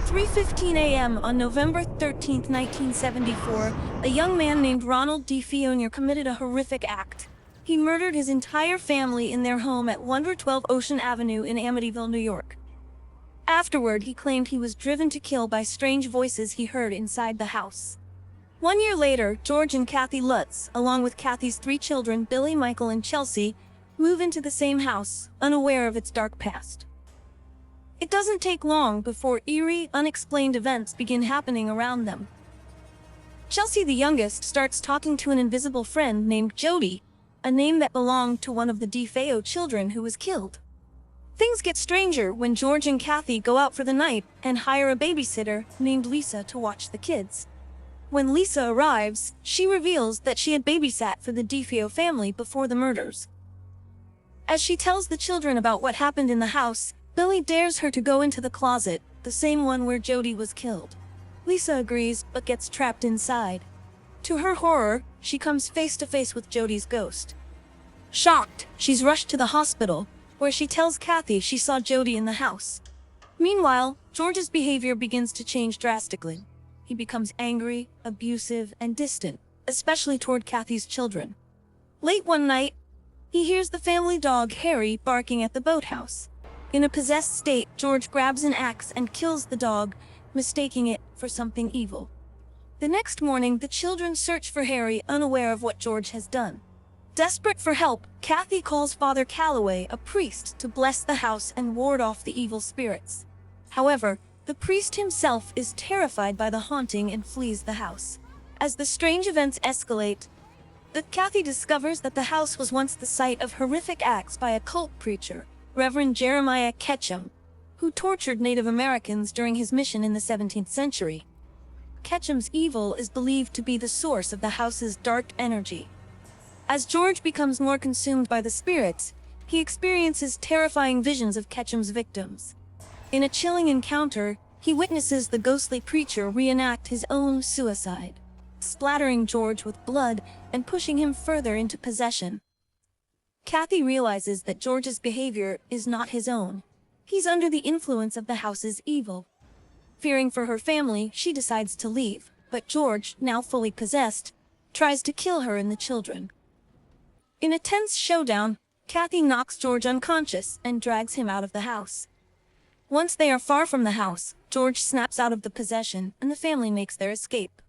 3:15 a.m. on November 13, 1974, a young man named Ronald D. Fionier committed a horrific act. He murdered his entire family in their home at 112 Ocean Avenue in Amityville, New York. Afterward, he claimed he was driven to kill by strange voices he heard inside the house. 1 year later, George and Kathy Lutz, along with Kathy's 3 children, Billy, Michael, and Chelsea, move into the same house, unaware of its dark past. It doesn't take long before eerie, unexplained events begin happening around them. Chelsea, the youngest, starts talking to an invisible friend named Jody, a name that belonged to one of the DeFeo children who was killed. Things get stranger when George and Kathy go out for the night and hire a babysitter named Lisa to watch the kids. When Lisa arrives, she reveals that she had babysat for the DeFeo family before the murders. As she tells the children about what happened in the house, Billy dares her to go into the closet, the same one where Jody was killed. Lisa agrees, but gets trapped inside. To her horror, she comes face to face with Jody's ghost. Shocked, she's rushed to the hospital, where she tells Kathy she saw Jody in the house. Meanwhile, George's behavior begins to change drastically. He becomes angry, abusive, and distant, especially toward Kathy's children. Late one night, he hears the family dog Harry barking at the boathouse. In a possessed state, George grabs an axe and kills the dog, mistaking it for something evil. The next morning, the children search for Harry, unaware of what George has done. Desperate for help, Kathy calls Father Calloway, a priest, to bless the house and ward off the evil spirits. However, the priest himself is terrified by the haunting and flees the house. As the strange events escalate, Kathy discovers that the house was once the site of horrific acts by a cult preacher, Reverend Jeremiah Ketchum, who tortured Native Americans during his mission in the 17th century. Ketchum's evil is believed to be the source of the house's dark energy. As George becomes more consumed by the spirits, he experiences terrifying visions of Ketchum's victims. In a chilling encounter, he witnesses the ghostly preacher reenact his own suicide, splattering George with blood and pushing him further into possession. Kathy realizes that George's behavior is not his own. He's under the influence of the house's evil. Fearing for her family, she decides to leave, but George, now fully possessed, tries to kill her and the children. In a tense showdown, Kathy knocks George unconscious and drags him out of the house. Once they are far from the house, George snaps out of the possession and the family makes their escape.